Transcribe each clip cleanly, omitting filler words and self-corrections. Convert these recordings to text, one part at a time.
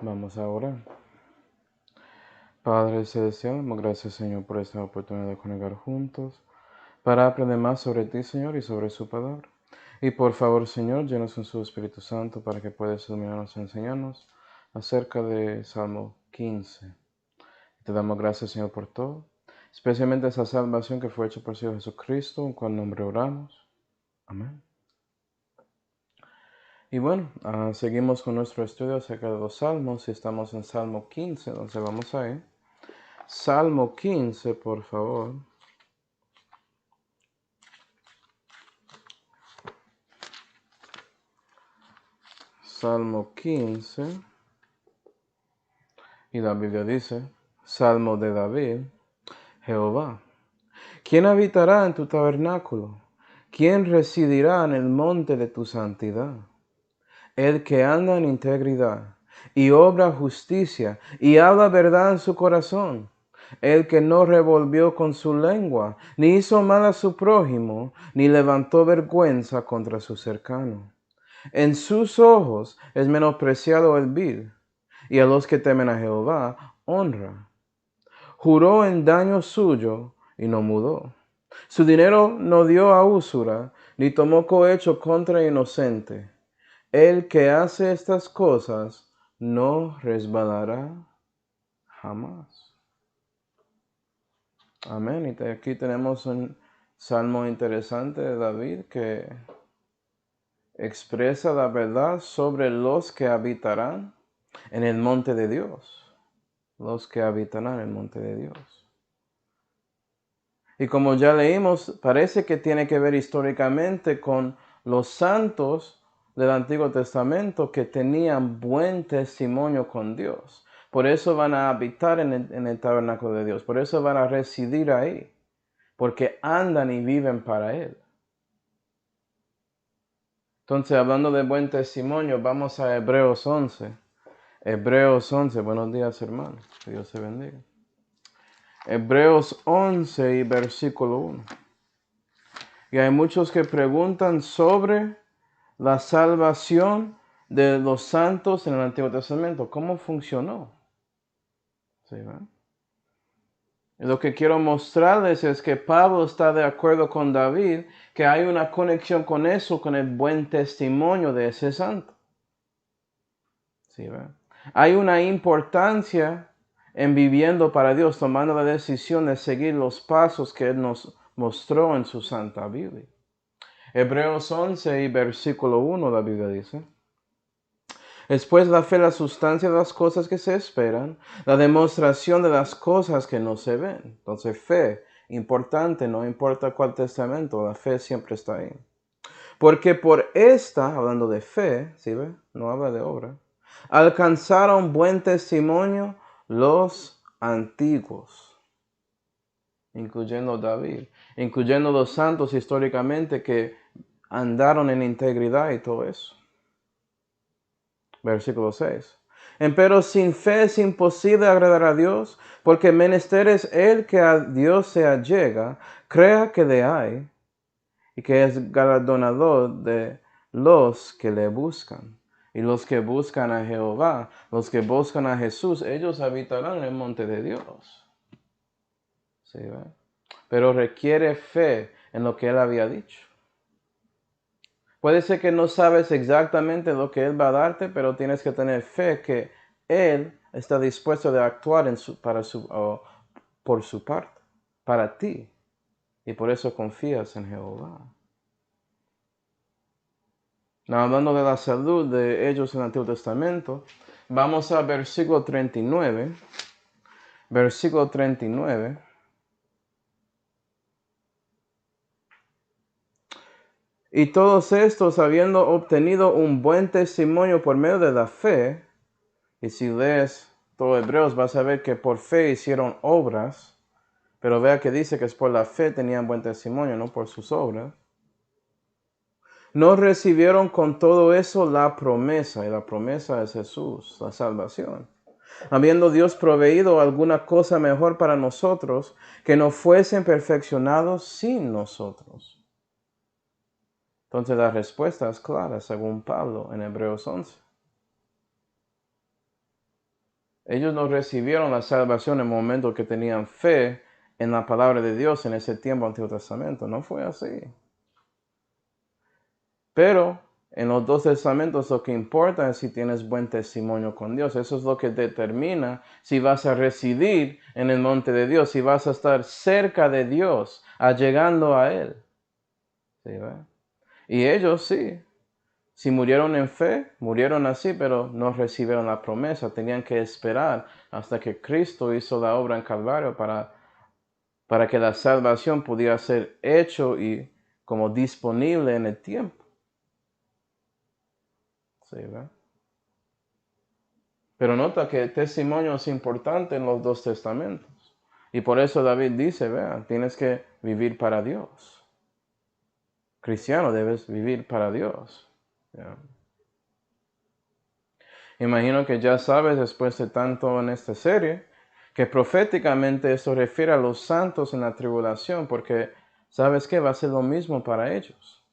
Vamos a orar. Padre Celestial, damos gracias, Señor, por esta oportunidad de congregar juntos para aprender más sobre ti, Señor, y sobre su palabra. Y por favor, Señor, llenos en su Espíritu Santo para que puedas iluminarnos y enseñarnos acerca de Salmo 15. Te damos gracias, Señor, por todo, especialmente esa salvación que fue hecha por Señor Jesucristo, en cual nombre oramos. Amén. Y bueno, seguimos con nuestro estudio acerca de los salmos y estamos en Salmo 15, entonces vamos a ir. Salmo 15, por favor. Salmo 15. Y la Biblia dice, Salmo de David, Jehová, ¿quién habitará en tu tabernáculo? ¿Quién residirá en el monte de tu santidad? El que anda en integridad y obra justicia y habla verdad en su corazón. El que no revolvió con su lengua, ni hizo mal a su prójimo, ni levantó vergüenza contra su cercano. En sus ojos es menospreciado el vil, y a los que temen a Jehová honra. Juró en daño suyo y no mudó. Su dinero no dio a usura, ni tomó cohecho contra inocente. El que hace estas cosas no resbalará jamás. Amén. Y aquí tenemos un salmo interesante de David que expresa la verdad sobre los que habitarán en el monte de Dios. Los que habitarán en el monte de Dios. Y como ya leímos, parece que tiene que ver históricamente con los santos del Antiguo Testamento que tenían buen testimonio con Dios. Por eso van a habitar en el tabernáculo de Dios. Por eso van a residir ahí. Porque andan y viven para Él. Entonces, hablando de buen testimonio, vamos a Hebreos 11. Hebreos 11. Buenos días, hermanos. Que Dios se bendiga. Hebreos 11 y versículo 1. Y hay muchos que preguntan sobre la salvación de los santos en el Antiguo Testamento. ¿Cómo funcionó? ¿Sí, ¿verdad? Y lo que quiero mostrarles es que Pablo está de acuerdo con David, que hay una conexión con eso, con el buen testimonio de ese santo. ¿Sí, ¿verdad? Hay una importancia en viviendo para Dios, tomando la decisión de seguir los pasos que Él nos mostró en su Santa Biblia. Hebreos 11 y versículo 1, la Biblia dice: Después la fe, la sustancia de las cosas que se esperan, la demostración de las cosas que no se ven. Entonces, fe, importante, no importa cuál testamento, la fe siempre está ahí. Porque por esta, hablando de fe, ¿sí ve? No habla de obra, alcanzaron buen testimonio los antiguos, incluyendo David, incluyendo los santos históricamente que andaron en integridad y todo eso. Versículo 6. Empero sin fe es imposible agradar a Dios, porque menester es el que a Dios se allega, crea que le hay, y que es galardonador de los que le buscan. Y los que buscan a Jehová, los que buscan a Jesús, ellos habitarán en el monte de Dios. ¿Sí, ve? Pero requiere fe en lo que Él había dicho. Puede ser que no sabes exactamente lo que Él va a darte, pero tienes que tener fe que Él está dispuesto a actuar por su parte, para ti. Y por eso confías en Jehová. Hablando de la salud de ellos en el Antiguo Testamento, vamos a versículo 39. Versículo 39. Y todos estos, habiendo obtenido un buen testimonio por medio de la fe, y si lees todo Hebreos vas a ver que por fe hicieron obras, pero vea que dice que es por la fe tenían buen testimonio, no por sus obras. No recibieron con todo eso la promesa, y la promesa es Jesús, la salvación. Habiendo Dios proveído alguna cosa mejor para nosotros, que no fuesen perfeccionados sin nosotros. Entonces la respuesta es clara, según Pablo en Hebreos 11. Ellos no recibieron la salvación en el momento que tenían fe en la palabra de Dios en ese tiempo Antiguo Testamento. No fue así. Pero en los dos testamentos lo que importa es si tienes buen testimonio con Dios. Eso es lo que determina si vas a residir en el monte de Dios, si vas a estar cerca de Dios, allegando a Él. ¿Sí, va? Y ellos sí. Si murieron en fe, murieron así, pero no recibieron la promesa. Tenían que esperar hasta que Cristo hizo la obra en Calvario para que la salvación pudiera ser hecho y como disponible en el tiempo. ¿Sí, ¿verdad? Pero nota que el testimonio es importante en los dos testamentos. Y por eso David dice, vea, tienes que vivir para Dios. Cristiano, debes vivir para Dios. ¿Ya? Imagino que ya sabes, después de tanto en esta serie, que proféticamente esto refiere a los santos en la tribulación, porque ¿sabes qué? Va a ser lo mismo para ellos.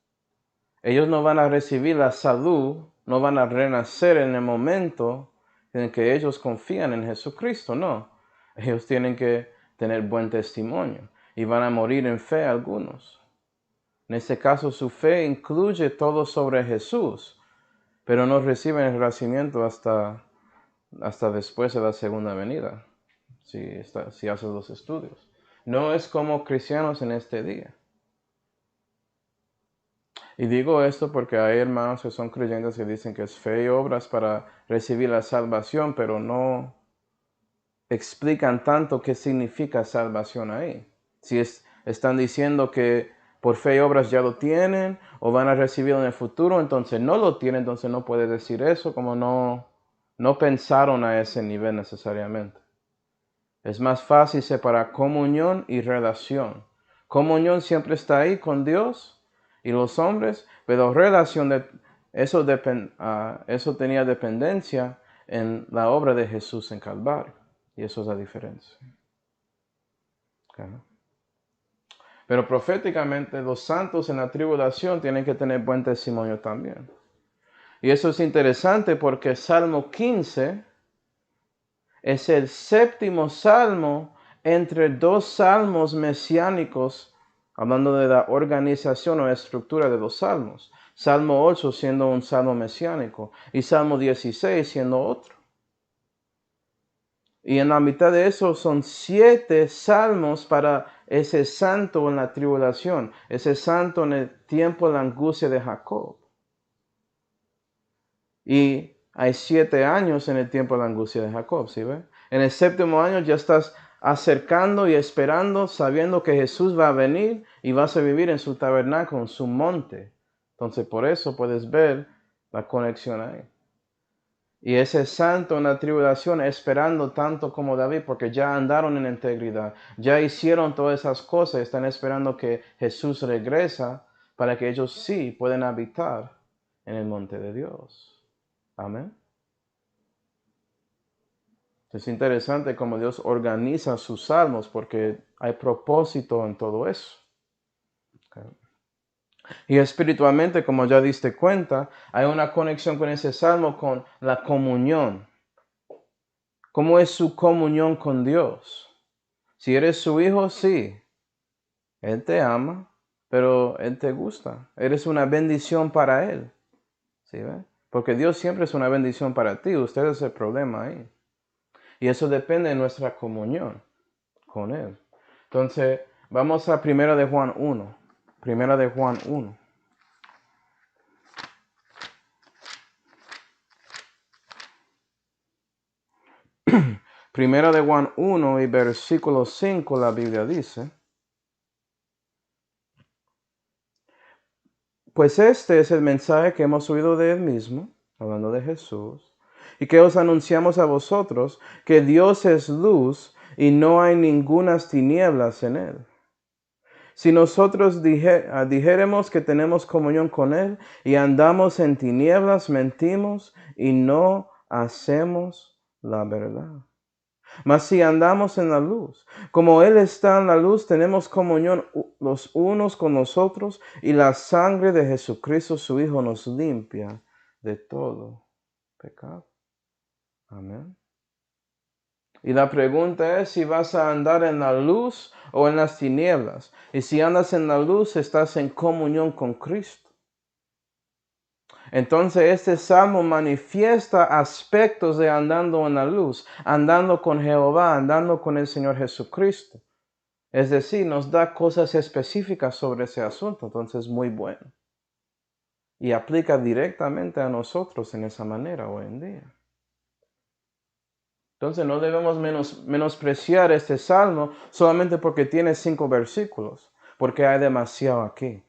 Ellos no van a recibir la salud, no van a renacer en el momento en que ellos confían en Jesucristo, no. Ellos tienen que tener buen testimonio y van a morir en fe algunos. En este caso, su fe incluye todo sobre Jesús, pero no reciben el renacimiento hasta después de la segunda venida, si haces los estudios. No es como cristianos en este día. Y digo esto porque hay hermanos que son creyentes que dicen que es fe y obras para recibir la salvación, pero no explican tanto qué significa salvación ahí. Si están diciendo que por fe y obras ya lo tienen o van a recibirlo en el futuro, entonces no lo tienen, entonces no puede decir eso, como no pensaron a ese nivel necesariamente. Es más fácil separar comunión y relación. Comunión siempre está ahí con Dios y los hombres, pero relación, eso tenía dependencia en la obra de Jesús en Calvario. Y eso es la diferencia. Okay. Pero proféticamente los santos en la tribulación tienen que tener buen testimonio también. Y eso es interesante porque Salmo 15 es el séptimo salmo entre dos salmos mesiánicos, hablando de la organización o estructura de los salmos. Salmo 8 siendo un salmo mesiánico y Salmo 16 siendo otro. Y en la mitad de eso son 7 salmos para ese santo en la tribulación, ese santo en el tiempo de la angustia de Jacob. Y hay 7 años en el tiempo de la angustia de Jacob, ¿sí ve? En el séptimo año ya estás acercando y esperando, sabiendo que Jesús va a venir y vas a vivir en su tabernáculo, en su monte. Entonces por eso puedes ver la conexión ahí. Y ese santo en la tribulación esperando tanto como David, porque ya andaron en integridad, ya hicieron todas esas cosas, están esperando que Jesús regresa para que ellos sí puedan habitar en el monte de Dios. Amén. Es interesante cómo Dios organiza sus salmos porque hay propósito en todo eso. Okay. Y espiritualmente, como ya diste cuenta, hay una conexión con ese salmo con la comunión. ¿Cómo es su comunión con Dios? Si eres su hijo, sí. Él te ama, pero Él te gusta. Eres una bendición para Él. ¿Sí ve? Porque Dios siempre es una bendición para ti. Usted es el problema ahí. Y eso depende de nuestra comunión con Él. Entonces, vamos a 1 de Juan 1. 1 de Juan 1. Primera de Juan 1 y versículo 5 la Biblia dice: pues este es el mensaje que hemos oído de Él mismo, hablando de Jesús, y que os anunciamos a vosotros, que Dios es luz y no hay ningunas tinieblas en Él. Si nosotros dijéremos que tenemos comunión con Él y andamos en tinieblas, mentimos y no hacemos la verdad. Mas si andamos en la luz, como Él está en la luz, tenemos comunión los unos con los otros, y la sangre de Jesucristo, su Hijo, nos limpia de todo pecado. Amén. Y la pregunta es si vas a andar en la luz o en las tinieblas. Y si andas en la luz, estás en comunión con Cristo. Entonces este salmo manifiesta aspectos de andando en la luz, andando con Jehová, andando con el Señor Jesucristo. Es decir, nos da cosas específicas sobre ese asunto. Entonces muy bueno. Y aplica directamente a nosotros en esa manera hoy en día. Entonces no debemos menospreciar este salmo solamente porque tiene 5 versículos, porque hay demasiado aquí.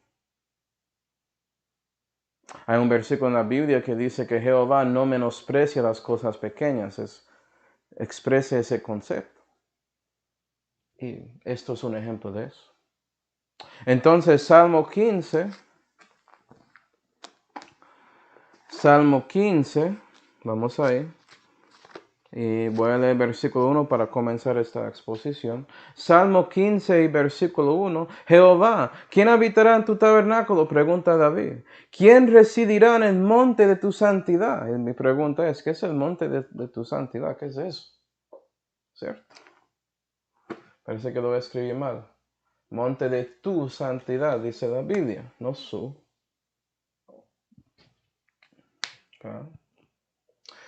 Hay un versículo en la Biblia que dice que Jehová no menosprecia las cosas pequeñas, expresa ese concepto. Y esto es un ejemplo de eso. Entonces, Salmo 15, vamos ahí. Y voy a leer versículo 1 para comenzar esta exposición. Salmo 15 y versículo 1. Jehová, ¿quién habitará en tu tabernáculo? Pregunta David. ¿Quién residirá en el monte de tu santidad? Y mi pregunta es, ¿qué es el monte de tu santidad? ¿Qué es eso? ¿Cierto? Parece que lo voy a escribir mal. Monte de tu santidad, dice la Biblia, no su. ¿Ah?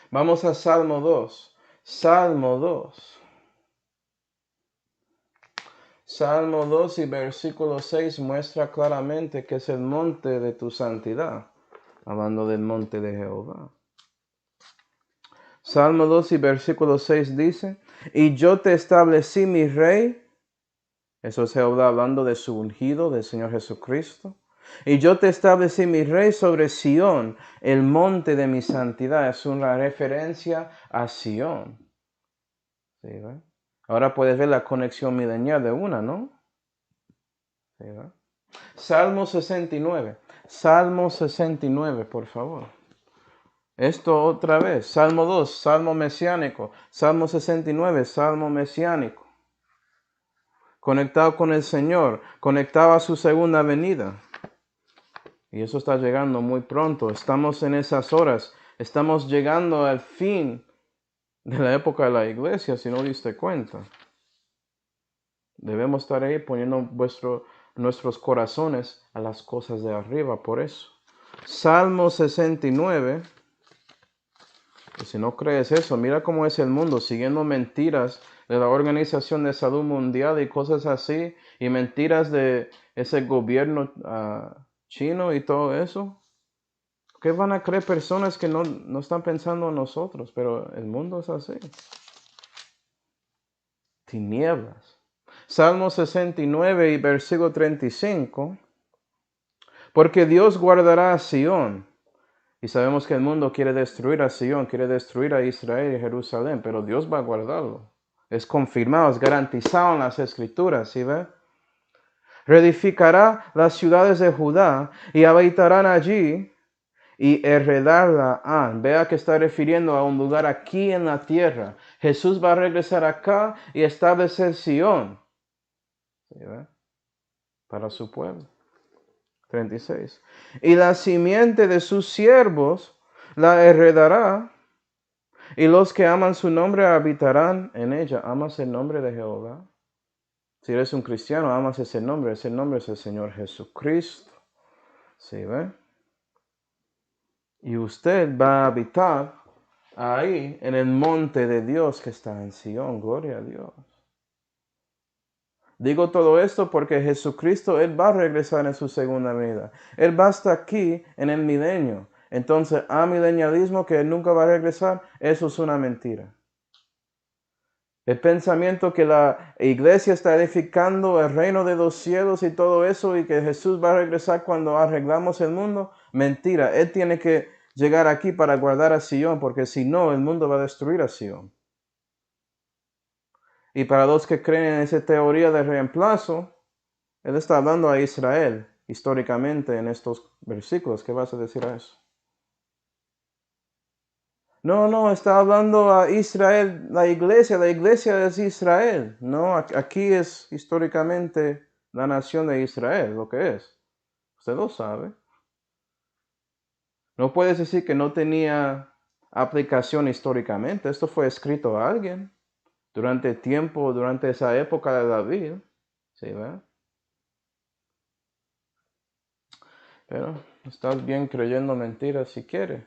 Vamos a Salmo 2. Salmo 2. Salmo 2 y versículo 6 muestra claramente que es el monte de tu santidad, hablando del monte de Jehová. Salmo 2 y versículo 6 dice, y yo te establecí mi rey, eso es Jehová hablando de su ungido, del Señor Jesucristo, y yo te establecí mi rey sobre Sión, el monte de mi santidad, es una referencia a Sión. ¿Sí, ve? Ahora puedes ver la conexión milenial de una, ¿no? ¿Sí, ve? Salmo 69. Salmo 69, por favor. Esto otra vez. Salmo 2, Salmo mesiánico. Salmo 69, Salmo mesiánico. Conectado con el Señor, conectado a su segunda venida. Y eso está llegando muy pronto. Estamos en esas horas. Estamos llegando al fin de la época de la iglesia, si no diste cuenta. Debemos estar ahí poniendo nuestros corazones a las cosas de arriba, por eso. Salmo 69. Y si no crees eso, mira cómo es el mundo, siguiendo mentiras de la Organización de Salud Mundial y cosas así, y mentiras de ese gobierno chino y todo eso. ¿Qué van a creer personas que no están pensando en nosotros? Pero el mundo es así. Tinieblas. Salmo 69 y versículo 35. Porque Dios guardará a Sión. Y sabemos que el mundo quiere destruir a Sión, quiere destruir a Israel y Jerusalén, pero Dios va a guardarlo. Es confirmado, es garantizado en las Escrituras, ¿sí ve? Reedificará las ciudades de Judá y habitarán allí y heredarla. Vea que está refiriendo a un lugar aquí en la tierra. Jesús va a regresar acá y establecer Sión, ¿sí ve? Para su pueblo. 36. Y la simiente de sus siervos la heredará, y los que aman su nombre habitarán en ella. ¿Amas el nombre de Jehová? Si eres un cristiano, amas ese nombre es el Señor Jesucristo. ¿Sí ve? Y usted va a habitar ahí en el monte de Dios que está en Sion. Gloria a Dios. Digo todo esto porque Jesucristo, Él va a regresar en su segunda venida. Él va hasta aquí en el milenio. Entonces, amilenialismo que Él nunca va a regresar, eso es una mentira. El pensamiento que la iglesia está edificando el reino de los cielos y todo eso y que Jesús va a regresar cuando arreglamos el mundo, mentira. Él tiene que llegar aquí para guardar a Sion, porque si no, el mundo va a destruir a Sion. Y para los que creen en esa teoría de reemplazo, Él está hablando a Israel históricamente en estos versículos. ¿Qué vas a decir a eso? No, está hablando a Israel, la iglesia es Israel. No, aquí es históricamente la nación de Israel, lo que es. Usted lo sabe. No puedes decir que no tenía aplicación históricamente. Esto fue escrito a alguien. durante esa época de David. ¿Sí, verdad? Pero estás bien creyendo mentiras si quieres.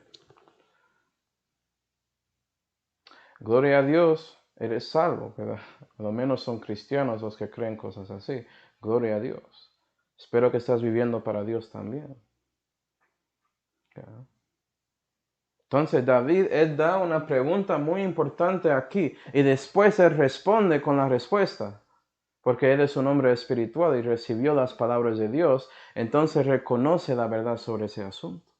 Gloria a Dios, eres salvo, ¿verdad? Por lo menos son cristianos los que creen cosas así. Gloria a Dios. Espero que estás viviendo para Dios también. ¿Verdad? Entonces David, él da una pregunta muy importante aquí y después él responde con la respuesta. Porque él es un hombre espiritual y recibió las palabras de Dios, entonces reconoce la verdad sobre ese asunto.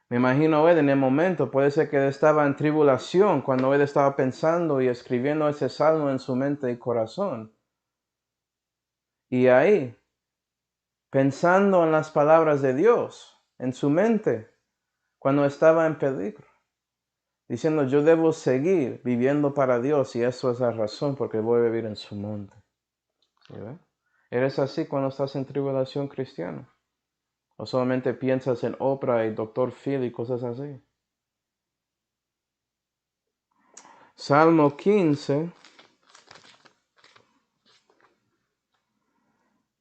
Me imagino él en el momento, puede ser que él estaba en tribulación cuando él estaba pensando y escribiendo ese salmo en su mente y corazón. Y ahí, pensando en las palabras de Dios, en su mente, cuando estaba en peligro, diciendo yo debo seguir viviendo para Dios y eso es la razón porque voy a vivir en su monte. ¿Sí, ve? ¿Eres así cuando estás en tribulación cristiana? ¿O solamente piensas en Oprah y Dr. Phil y cosas así? Salmo 15.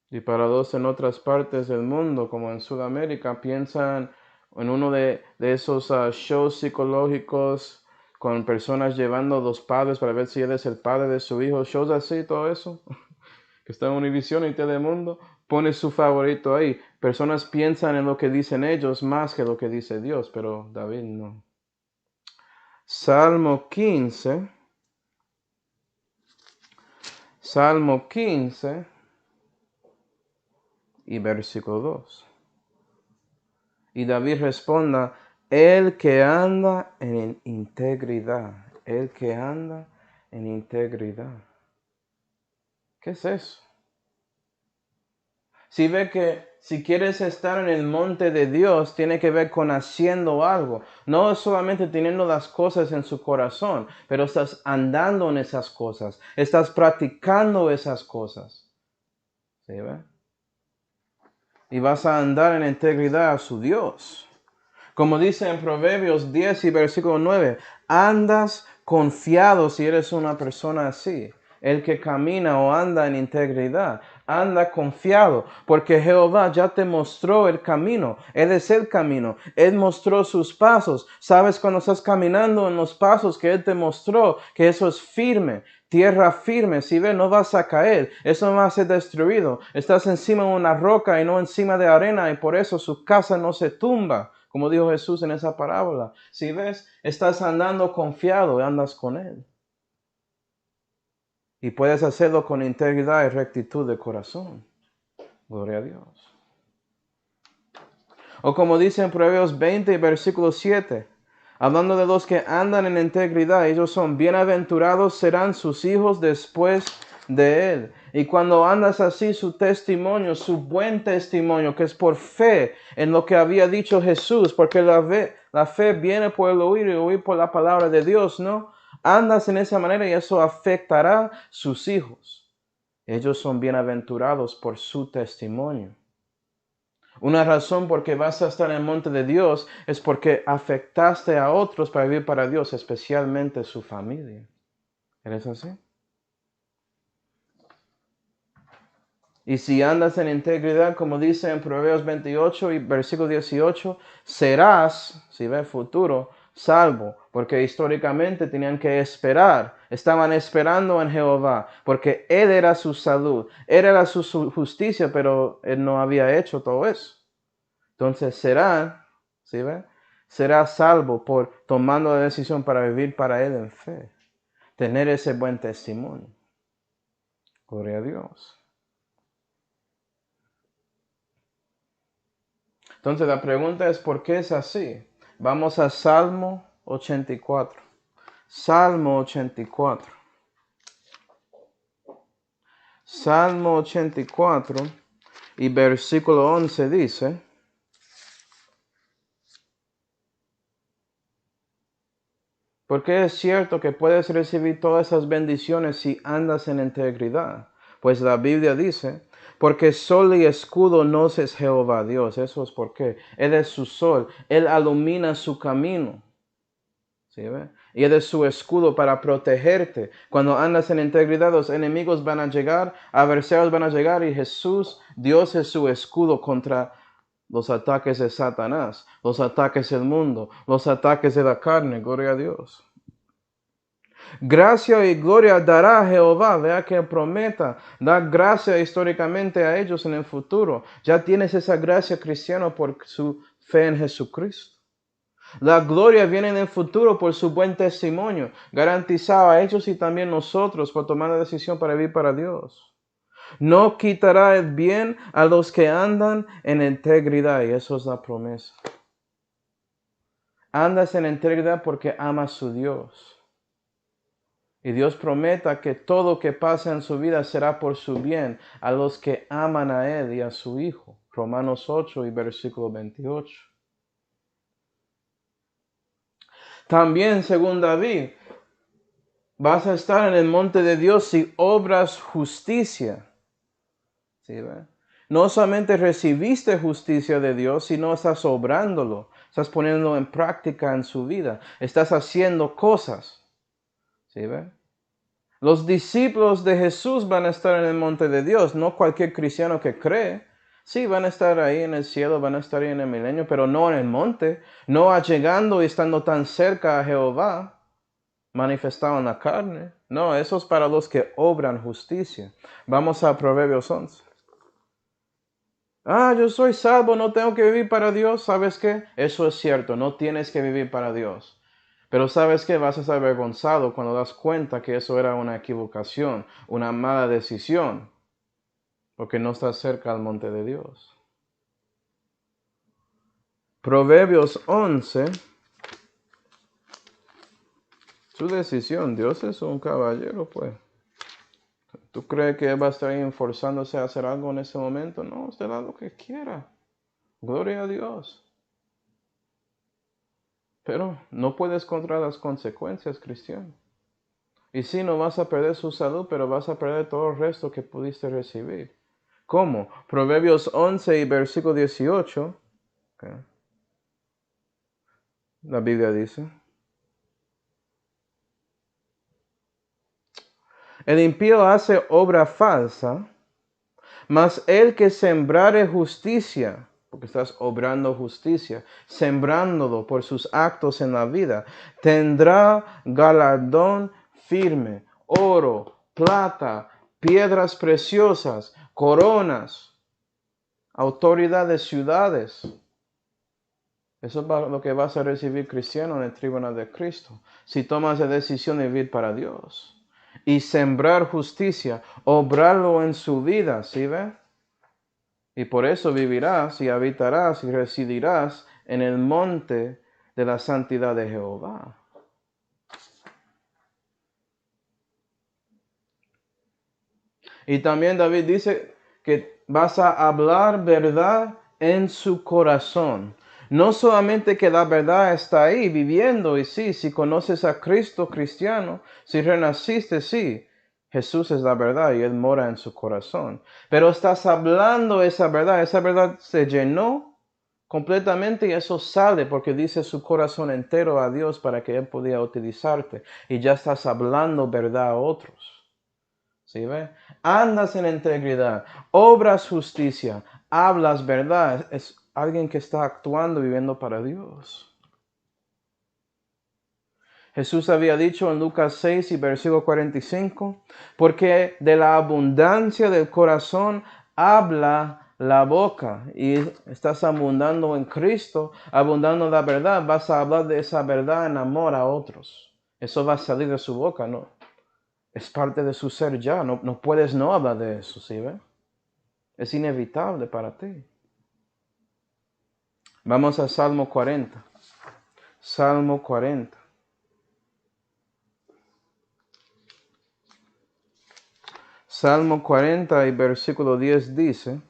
Y para los en otras partes del mundo, como en Sudamérica, piensan en uno de esos shows psicológicos con personas llevando a los padres para ver si él es el padre de su hijo. Shows así, todo eso, que está en Univision y Telemundo. Pone su favorito ahí. Personas piensan en lo que dicen ellos más que lo que dice Dios, pero David no. Salmo 15. Salmo 15 y versículo 2. Y David responda, el que anda en integridad, el que anda en integridad. ¿Qué es eso? Si ve que si quieres estar en el monte de Dios, tiene que ver con haciendo algo. No solamente teniendo las cosas en su corazón, pero estás andando en esas cosas. Estás practicando esas cosas. ¿Sí ve? Y vas a andar en integridad a su Dios. Como dice en Proverbios 10 y versículo 9, andas confiado si eres una persona así. El que camina o anda en integridad, anda confiado, porque Jehová ya te mostró el camino. Él es el camino. Él mostró sus pasos. Sabes cuando estás caminando en los pasos que Él te mostró, que eso es firme. Tierra firme, si ves, no vas a caer, eso no va a ser destruido. Estás encima de una roca y no encima de arena y por eso su casa no se tumba. Como dijo Jesús en esa parábola. Si ves, estás andando confiado y andas con Él. Y puedes hacerlo con integridad y rectitud de corazón. Gloria a Dios. O como dice en Proverbios 20, versículo 7. Hablando de los que andan en integridad, ellos son bienaventurados, serán sus hijos después de él. Y cuando andas así, su testimonio, su buen testimonio, que es por fe en lo que había dicho Jesús, porque la fe viene por el oír y oír por la palabra de Dios, ¿no? Andas en esa manera y eso afectará sus hijos. Ellos son bienaventurados por su testimonio. Una razón por qué vas a estar en el monte de Dios es porque afectaste a otros para vivir para Dios, especialmente su familia. ¿Eres así? Y si andas en integridad, como dice en Proverbios 28 y versículo 18, serás, si ves futuro, salvo, porque históricamente tenían que esperar, estaban esperando en Jehová, porque Él era su salud, Él era su justicia, pero Él no había hecho todo eso. Entonces será, ¿sí ve? Será salvo por tomando la decisión para vivir para Él en fe. Tener ese buen testimonio. Gloria a Dios. Entonces la pregunta es, ¿por qué es así? Vamos a Salmo 84. Salmo 84. Salmo 84 y versículo 11 dice, porque es cierto que puedes recibir todas esas bendiciones si andas en integridad. Pues la Biblia dice, porque sol y escudo nos es Jehová Dios. Eso es porque Él es su sol. Él ilumina su camino. ¿Sí ve? y es de su escudo para protegerte. Cuando andas en integridad, los enemigos van a llegar, adversarios van a llegar y Jesús, Dios es su escudo contra los ataques de Satanás, los ataques del mundo, los ataques de la carne. Gloria a Dios. Gracia y gloria dará a Jehová. Vea que prometa dar gracia históricamente a ellos en el futuro. Ya tienes esa gracia cristiana por su fe en Jesucristo. La gloria viene en el futuro por su buen testimonio, garantizado a ellos y también nosotros por tomar la decisión para vivir para Dios. No quitará el bien a los que andan en integridad, y eso es la promesa. Andas en integridad porque amas a su Dios. Y Dios prometa que todo que pasa en su vida será por su bien a los que aman a Él y a su Hijo. Romanos 8 y versículo 28. También, según David, vas a estar en el monte de Dios si obras justicia. ¿Sí, ve? No solamente recibiste justicia de Dios, sino estás obrándolo. Estás poniéndolo en práctica en su vida. Estás haciendo cosas. ¿Sí, ve? Los discípulos de Jesús van a estar en el monte de Dios, no cualquier cristiano que cree. Sí, van a estar ahí en el cielo, van a estar ahí en el milenio, pero no en el monte, no llegando y estando tan cerca a Jehová, manifestado en la carne. No, eso es para los que obran justicia. Vamos a Proverbios 11. Yo soy salvo, no tengo que vivir para Dios. ¿Sabes qué? Eso es cierto, no tienes que vivir para Dios. Pero ¿sabes qué? Vas a estar avergonzado cuando das cuenta que eso era una equivocación, una mala decisión, porque no estás cerca al monte de Dios. Proverbios 11. Su decisión, Dios es un caballero, pues. ¿Tú crees que Él va a estar ahí forzándose a hacer algo en ese momento? No, usted da lo que quiera. Gloria a Dios. Pero no puedes controlar las consecuencias, cristiano. Y sí, no vas a perder su salud, pero vas a perder todo el resto que pudiste recibir. ¿Cómo? Proverbios 11 y versículo 18. Okay. La Biblia dice: el impío hace obra falsa, mas el que sembrare justicia, porque estás obrando justicia, sembrándolo por sus actos en la vida, tendrá galardón firme, oro, plata, piedras preciosas, coronas, autoridad de ciudades. Eso es lo que vas a recibir, cristiano, en el tribunal de Cristo, si tomas la decisión de vivir para Dios y sembrar justicia, obrarlo en su vida, ¿sí ve? Y por eso vivirás y habitarás y residirás en el monte de la santidad de Jehová. Y también David dice que vas a hablar verdad en su corazón. No solamente que la verdad está ahí viviendo, y sí, si conoces a Cristo cristiano, si renaciste, sí, Jesús es la verdad y Él mora en su corazón. Pero estás hablando esa verdad se llenó completamente y eso sale porque dice su corazón entero a Dios para que Él pudiera utilizarte. Y ya estás hablando verdad a otros. ¿Sí ve? Andas en integridad, obras justicia, hablas verdad. Es alguien que está actuando, viviendo para Dios. Jesús había dicho en Lucas 6 y versículo 45, porque de la abundancia del corazón habla la boca. Y estás abundando en Cristo, abundando en la verdad, vas a hablar de esa verdad en amor a otros. Eso va a salir de su boca, ¿no? Es parte de su ser ya, no puedes no hablar de eso, ¿sí ve? Es inevitable para ti. Vamos a Salmo 40. Salmo 40. Salmo 40 y versículo 10 dice: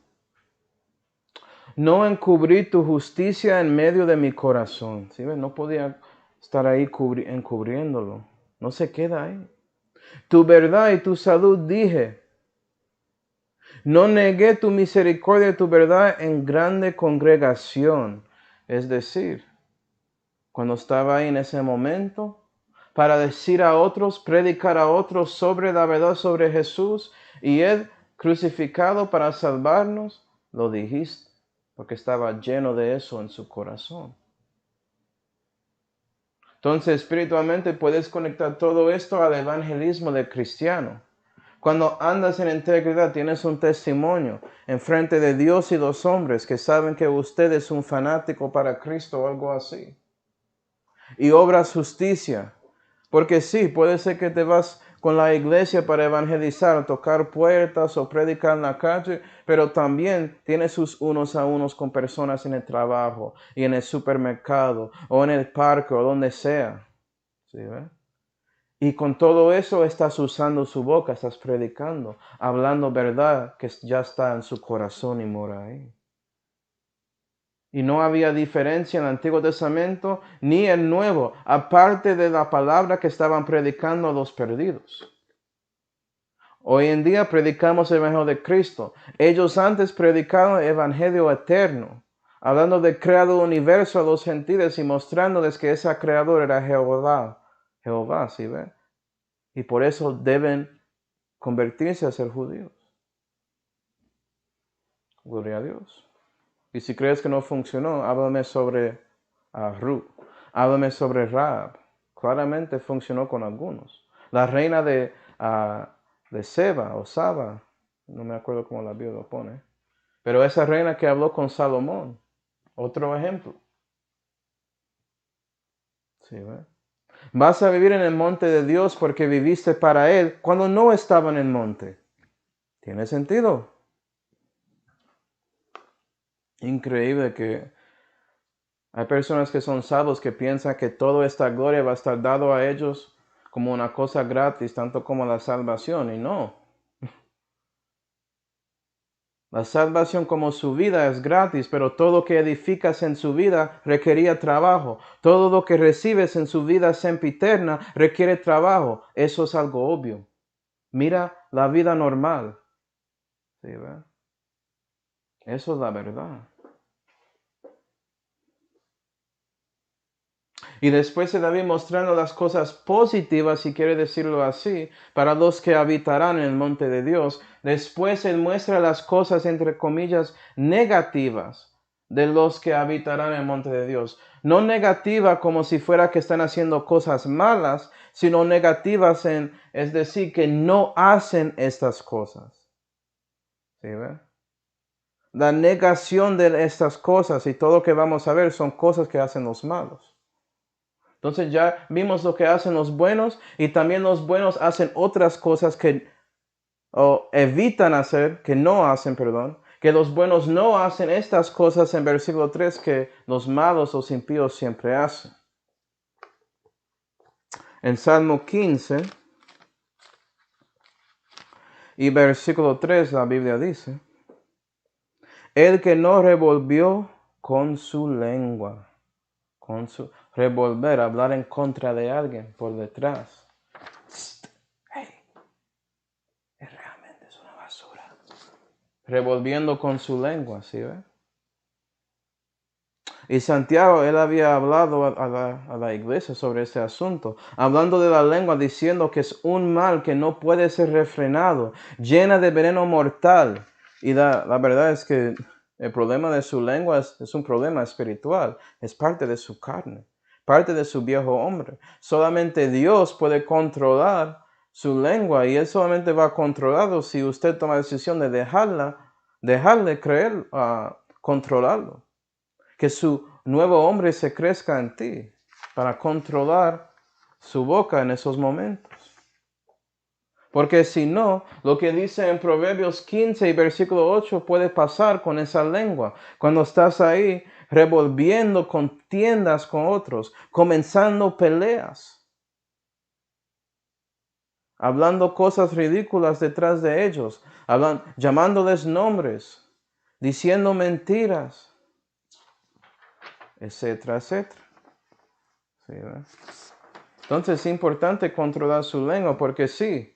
no encubrí tu justicia en medio de mi corazón. ¿Sí ve? No podía estar ahí encubriéndolo. No se queda ahí. Tu verdad y tu salud dije. No negué tu misericordia y tu verdad en grande congregación. Es decir, cuando estaba ahí en ese momento, para decir a otros, predicar a otros sobre la verdad sobre Jesús y Él crucificado para salvarnos, lo dijiste, porque estaba lleno de eso en su corazón. Entonces, espiritualmente puedes conectar todo esto al evangelismo del cristiano. Cuando andas en integridad, tienes un testimonio en frente de Dios y los hombres que saben que usted es un fanático para Cristo o algo así. Y obras justicia. Porque sí, puede ser que te vas con la iglesia para evangelizar, tocar puertas o predicar en la calle, pero también tienes sus unos a unos con personas en el trabajo y en el supermercado o en el parque o donde sea. ¿Sí, ve? Y con todo eso estás usando su boca, estás predicando, hablando verdad que ya está en su corazón y mora ahí. Y no había diferencia en el Antiguo Testamento ni el Nuevo, aparte de la palabra que estaban predicando a los perdidos. Hoy en día predicamos el Evangelio de Cristo. Ellos antes predicaron el Evangelio eterno, hablando del creador universo a los gentiles y mostrándoles que ese creador era Jehová. Jehová, ¿sí ve? Y por eso deben convertirse a ser judíos. Gloria a Dios. Y si crees que no funcionó, háblame sobre Ruth. Háblame sobre Rahab. Claramente funcionó con algunos. La reina de Seba o Saba, no me acuerdo cómo la Biblia lo pone. Pero esa reina que habló con Salomón, otro ejemplo. ¿Sí, ve? Vas a vivir en el monte de Dios porque viviste para Él cuando no estaba en el monte. ¿Tiene sentido? Increíble que hay personas que son salvos que piensan que toda esta gloria va a estar dado a ellos como una cosa gratis, tanto como la salvación, y no. La salvación como su vida es gratis, pero todo lo que edificas en su vida requería trabajo. Todo lo que recibes en su vida sempiterna requiere trabajo. Eso es algo obvio. Mira la vida normal. ¿Sí, ve? Eso es la verdad. Y después de David mostrando las cosas positivas, si quiere decirlo así, para los que habitarán en el monte de Dios. Después él muestra las cosas, entre comillas, negativas de los que habitarán en el monte de Dios. No negativa como si fuera que están haciendo cosas malas, sino negativas es decir, que no hacen estas cosas. ¿Sí, ve? La negación de estas cosas y todo lo que vamos a ver son cosas que hacen los malos. Entonces ya vimos lo que hacen los buenos y también los buenos hacen otras cosas que evitan hacer, que no hacen, perdón, que los buenos no hacen estas cosas en versículo 3 que los malos, los impíos siempre hacen. En Salmo 15 y versículo 3 la Biblia dice, el que no revolvió con su lengua, revolver, hablar en contra de alguien por detrás. Realmente es una basura. Revolviendo con su lengua, ¿sí ve? Y Santiago, él había hablado a la iglesia sobre este asunto, hablando de la lengua, diciendo que es un mal que no puede ser refrenado, llena de veneno mortal. Y la verdad es que el problema de su lengua es un problema espiritual, es parte de su carne, parte de su viejo hombre. Solamente Dios puede controlar su lengua y Él solamente va a controlarlo si usted toma la decisión de dejarle creer, controlarlo. Que su nuevo hombre se crezca en ti para controlar su boca en esos momentos. Porque si no, lo que dice en Proverbios 15 y versículo 8 puede pasar con esa lengua. Cuando estás ahí revolviendo contiendas con otros, comenzando peleas, hablando cosas ridículas detrás de ellos, llamándoles nombres, diciendo mentiras, etcétera, etcétera. ¿Sí, ¿verdad? Entonces es importante controlar su lengua porque sí,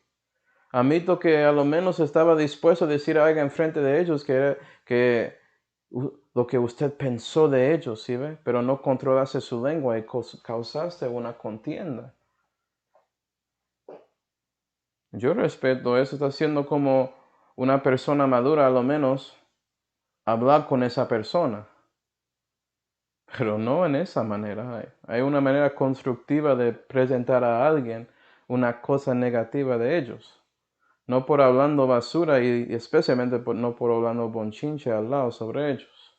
admito que a lo menos estaba dispuesto a decir a alguien frente de ellos que lo que usted pensó de ellos, ¿sí ve? Pero no controlase su lengua y causaste una contienda. Yo respeto eso, está siendo como una persona madura, a lo menos, hablar con esa persona. Pero no en esa manera. Hay una manera constructiva de presentar a alguien una cosa negativa de ellos. No por hablando basura y especialmente no por hablando bonchinche al lado sobre ellos.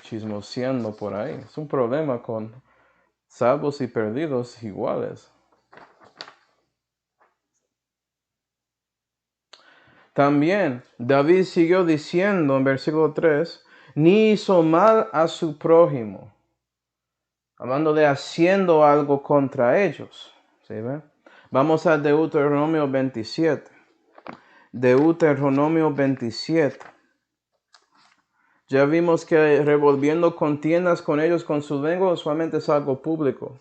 Chismoseando por ahí. Es un problema con salvos y perdidos iguales. También David siguió diciendo en versículo 3, ni hizo mal a su prójimo, hablando de haciendo algo contra ellos. ¿Sí ve? Vamos a Deuteronomio 27. Deuteronomio 27. Ya vimos que revolviendo contiendas con ellos con su lengua usualmente es algo público.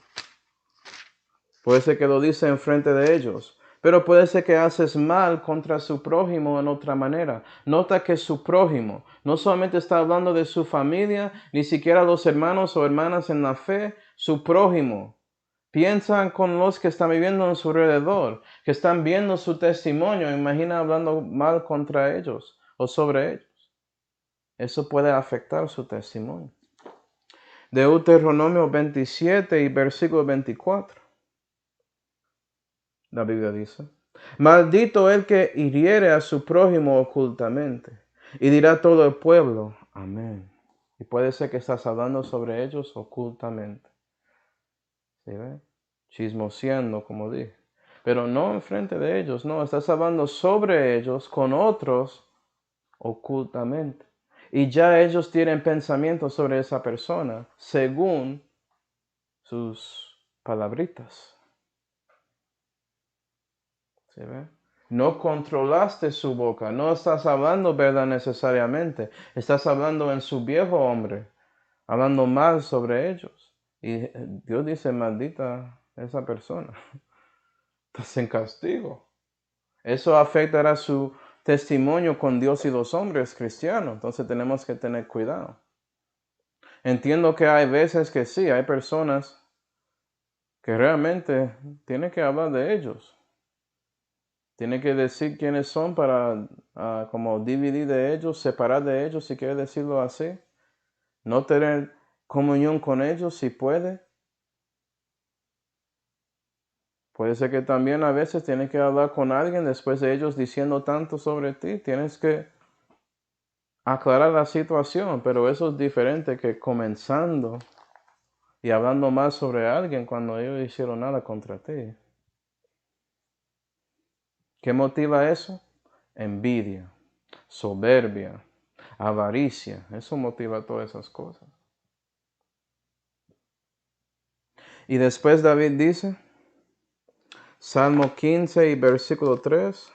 Puede ser que lo dice en frente de ellos, pero puede ser que haces mal contra su prójimo en otra manera. Nota que su prójimo no solamente está hablando de su familia, ni siquiera los hermanos o hermanas en la fe, su prójimo. Piensan con los que están viviendo en su alrededor, que están viendo su testimonio, imagina hablando mal contra ellos o sobre ellos. Eso puede afectar su testimonio. Deuteronomio 27 y versículo 24. La Biblia dice, maldito el que hiriere a su prójimo ocultamente. Y dirá todo el pueblo, amén. Y puede ser que estás hablando sobre ellos ocultamente. ¿Sí ve? Chismoseando, como dije. Pero no enfrente de ellos, no. Estás hablando sobre ellos con otros ocultamente. Y ya ellos tienen pensamientos sobre esa persona según sus palabritas. ¿Sí ve? No controlaste su boca, no estás hablando verdad necesariamente, estás hablando en su viejo hombre, hablando mal sobre ellos. Y Dios dice, maldita esa persona, estás en castigo. Eso afectará su testimonio con Dios y los hombres cristianos, entonces tenemos que tener cuidado. Entiendo que hay veces que sí, hay personas que realmente tienen que hablar de ellos. Tiene que decir quiénes son para como dividir de ellos, separar de ellos, si quiere decirlo así. No tener comunión con ellos si puede. Puede ser que también a veces tienes que hablar con alguien después de ellos diciendo tanto sobre ti. Tienes que aclarar la situación, pero eso es diferente que comenzando y hablando más sobre alguien cuando ellos hicieron nada contra ti. ¿Qué motiva eso? Envidia, soberbia, avaricia. Eso motiva todas esas cosas. Y después David dice, Salmo 15 y versículo 3,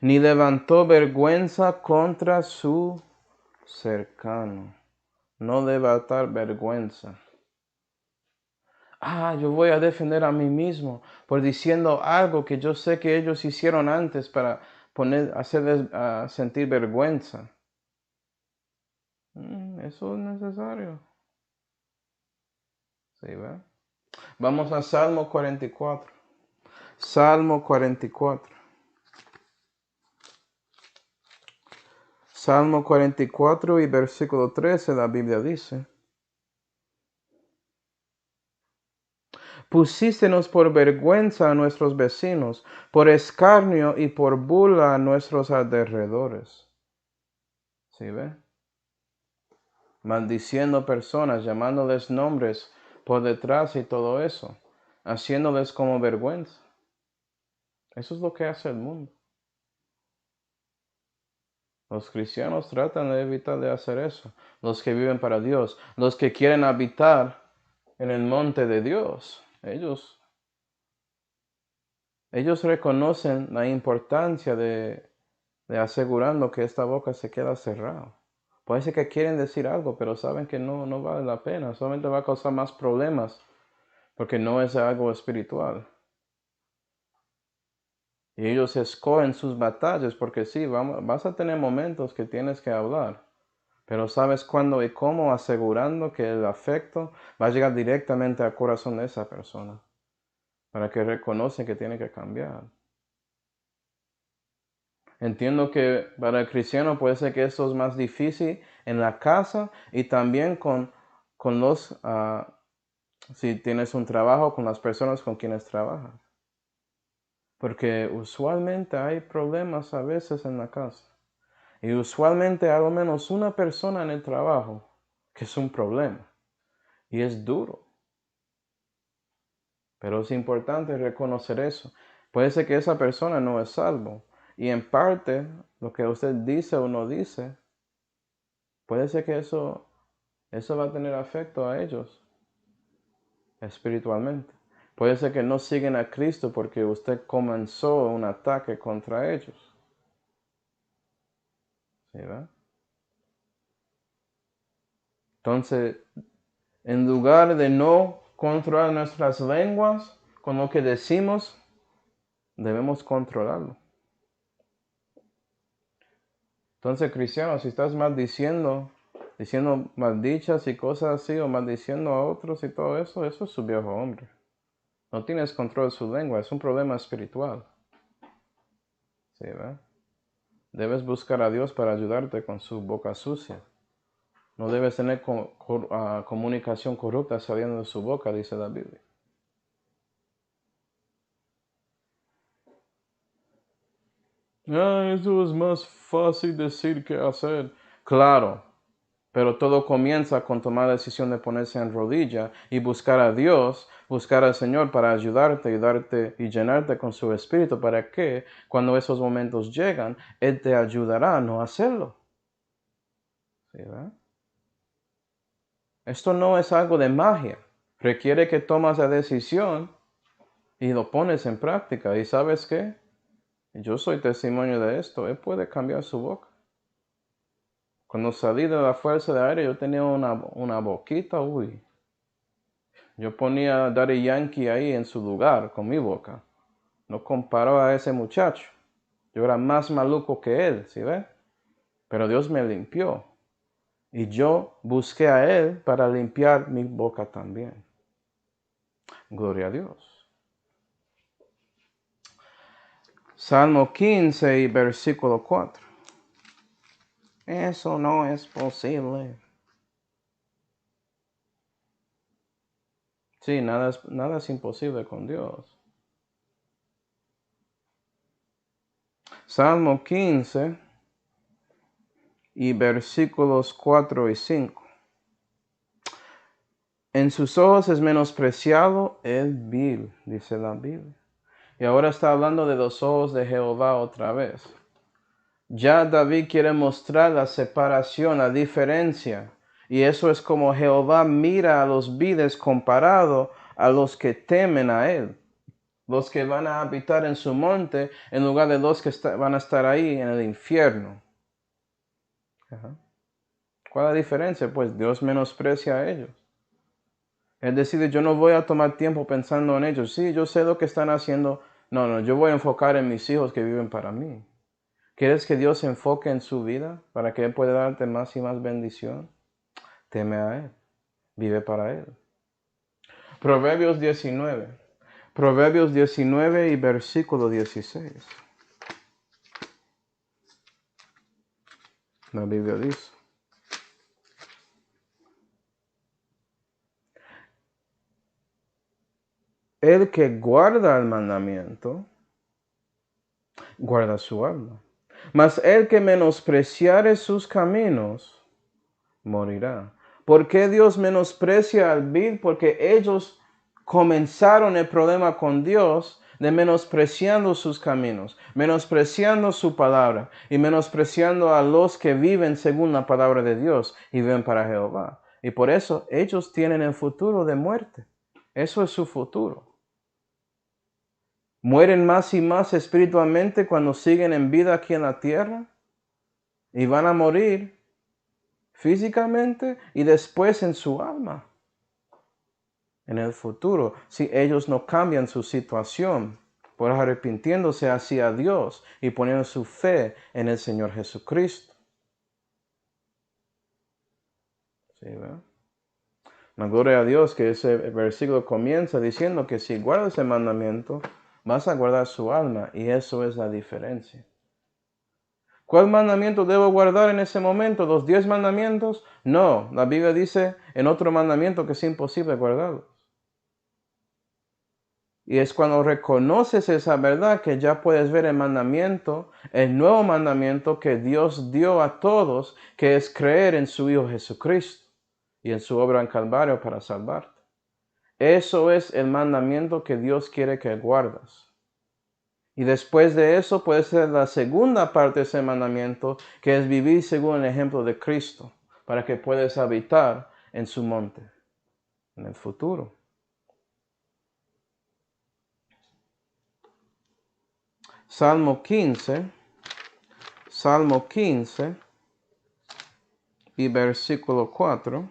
ni levantó vergüenza contra su cercano. No levantar vergüenza. Yo voy a defender a mí mismo por diciendo algo que yo sé que ellos hicieron antes para hacerles sentir vergüenza. Eso es necesario. ¿Sí, ve? Vamos a Salmo 44. Salmo 44. Salmo 44 y versículo 13, la Biblia dice, pusístenos por vergüenza a nuestros vecinos, por escarnio y por burla a nuestros alrededores. ¿Sí ve? Maldiciendo personas, llamándoles nombres por detrás y todo eso, haciéndoles como vergüenza. Eso es lo que hace el mundo. Los cristianos tratan de evitar de hacer eso. Los que viven para Dios, los que quieren habitar en el monte de Dios, ellos reconocen la importancia de asegurando que esta boca se queda cerrada. Puede ser que quieren decir algo, pero saben que no vale la pena, solamente va a causar más problemas, porque no es algo espiritual. Y ellos escogen sus batallas, porque sí, vas a tener momentos que tienes que hablar, Pero ¿sabes cuándo y cómo? Asegurando que el afecto va a llegar directamente al corazón de esa persona, para que reconoce que tiene que cambiar. Entiendo que para el cristiano puede ser que esto es más difícil en la casa y también con los, si tienes un trabajo, con las personas con quienes trabajas. Porque usualmente hay problemas a veces en la casa. Y usualmente hay al menos una persona en el trabajo que es un problema. Y es duro. Pero es importante reconocer eso. Puede ser que esa persona no es salvo. Y en parte, lo que usted dice o no dice, puede ser que eso va a tener afecto a ellos espiritualmente. Puede ser que no siguen a Cristo porque usted comenzó un ataque contra ellos. ¿Sí, verdad? Entonces, en lugar de no controlar nuestras lenguas con lo que decimos, debemos controlarlo. Entonces, cristiano, si estás maldiciendo maldichas y cosas así, o maldiciendo a otros y todo eso es su viejo hombre. No tienes control de su lengua, es un problema espiritual. ¿Sí, verdad? Debes buscar a Dios para ayudarte con su boca sucia. No debes tener comunicación corrupta saliendo de su boca, dice la Biblia. Eso es más fácil decir que hacer. Claro, pero todo comienza con tomar la decisión de ponerse en rodilla y buscar a Dios, buscar al Señor para ayudarte y darte y llenarte con su espíritu para que cuando esos momentos llegan, Él te ayudará a no hacerlo. ¿Sí, verdad? Esto no es algo de magia. Requiere que tomas la decisión y lo pones en práctica. ¿Y sabes qué? Yo soy testimonio de esto. Él puede cambiar su boca. Cuando salí de la fuerza de aire, yo tenía una boquita, uy. Yo ponía a Daddy Yankee ahí en su lugar con mi boca. No comparó a ese muchacho. Yo era más maluco que él, ¿sí ves? Pero Dios me limpió. Y yo busqué a Él para limpiar mi boca también. Gloria a Dios. Salmo 15 y versículo 4. Eso no es posible. Sí, nada es imposible con Dios. Salmo 15 y versículos 4 y 5. En sus ojos es menospreciado el vil, dice la Biblia. Y ahora está hablando de los ojos de Jehová otra vez. Ya David quiere mostrar la separación, la diferencia. Y eso es como Jehová mira a los viles comparado a los que temen a Él. Los que van a habitar en su monte en lugar de los que van a estar ahí en el infierno. Ajá. ¿Cuál es la diferencia? Pues Dios menosprecia a ellos. Él decide, yo no voy a tomar tiempo pensando en ellos. Sí, yo sé lo que están haciendo. No, yo voy a enfocar en mis hijos que viven para mí. ¿Quieres que Dios se enfoque en su vida para que Él pueda darte más y más bendición? Teme a Él. Vive para Él. Proverbios 19. Proverbios 19 y versículo 16. La Biblia dice. El que guarda el mandamiento, guarda su alma. Mas el que menospreciare sus caminos, morirá. ¿Por qué Dios menosprecia al vil? Porque ellos comenzaron el problema con Dios de menospreciando sus caminos, menospreciando su palabra y menospreciando a los que viven según la palabra de Dios y viven para Jehová. Y por eso ellos tienen el futuro de muerte. Eso es su futuro. Mueren más y más espiritualmente cuando siguen en vida aquí en la tierra y van a morir físicamente y después en su alma. En el futuro, si ellos no cambian su situación por arrepintiéndose hacia Dios y poniendo su fe en el Señor Jesucristo. ¿Sí, verdad? La gloria a Dios que ese versículo comienza diciendo que si guardas el mandamiento, vas a guardar su alma, y eso es la diferencia. ¿Cuál mandamiento debo guardar en ese momento? ¿Los 10 mandamientos? No, la Biblia dice en otro mandamiento que es imposible guardarlos. Y es cuando reconoces esa verdad que ya puedes ver el mandamiento, el nuevo mandamiento que Dios dio a todos, que es creer en su Hijo Jesucristo y en su obra en Calvario para salvarte. Eso es el mandamiento que Dios quiere que guardas. Y después de eso puede ser la segunda parte de ese mandamiento, que es vivir según el ejemplo de Cristo, para que puedas habitar en su monte en el futuro. Salmo 15 y versículo 4,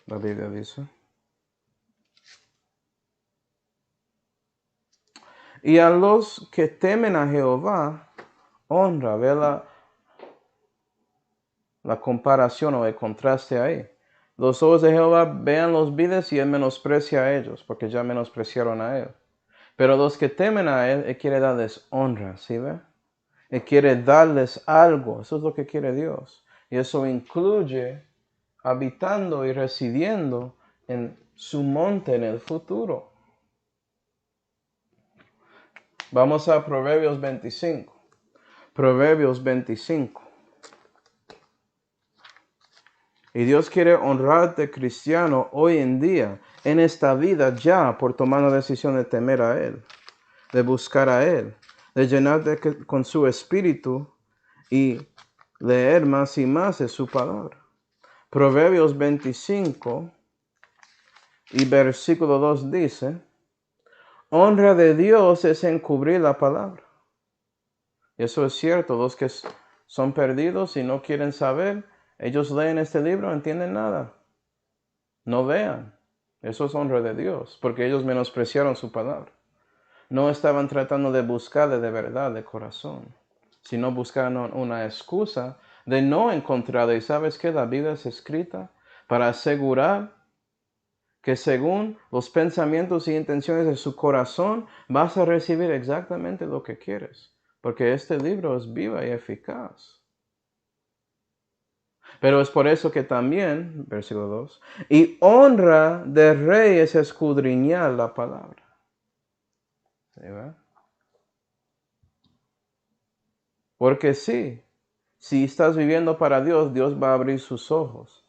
la Biblia dice: y a los que temen a Jehová, honra. Ve la comparación o el contraste ahí. Los ojos de Jehová vean los viles y él menosprecia a ellos, porque ya menospreciaron a él. Pero los que temen a él quiere darles honra, ¿sí ve? Él quiere darles algo, eso es lo que quiere Dios. Y eso incluye habitando y residiendo en su monte en el futuro. Vamos a Proverbios 25. Proverbios 25. Y Dios quiere honrarte, cristiano, hoy en día, en esta vida ya, por tomar la decisión de temer a Él, de buscar a Él, de llenarte con su espíritu y leer más y más de su palabra. Proverbios 25 y versículo 2 dice: honra de Dios es encubrir la palabra. Y eso es cierto, los que son perdidos y no quieren saber, ellos leen este libro, no entienden nada. No vean. Eso es honra de Dios, porque ellos menospreciaron su palabra. No estaban tratando de buscarle de verdad, de corazón, sino buscaron una excusa de no encontrarle. ¿Y sabes qué? La Biblia es escrita para asegurar que según los pensamientos y intenciones de su corazón vas a recibir exactamente lo que quieres, porque este libro es viva y eficaz. Pero es por eso que también, versículo 2, y honra del rey es escudriñar la palabra. ¿Sí, verdad? Porque sí, si estás viviendo para Dios, Dios va a abrir sus ojos.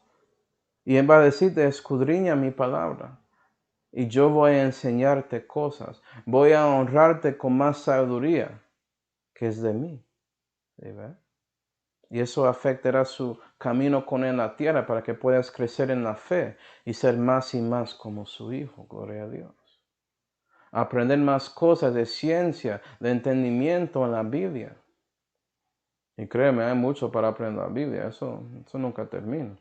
Y Él va a decirte: escudriña mi palabra. Y yo voy a enseñarte cosas. Voy a honrarte con más sabiduría que es de mí. ¿Sí, verdad? Y eso afectará su camino con él en la tierra para que puedas crecer en la fe y ser más y más como su Hijo. Gloria a Dios. Aprender más cosas de ciencia, de entendimiento en la Biblia. Y créeme, hay mucho para aprender la Biblia. Eso nunca termina.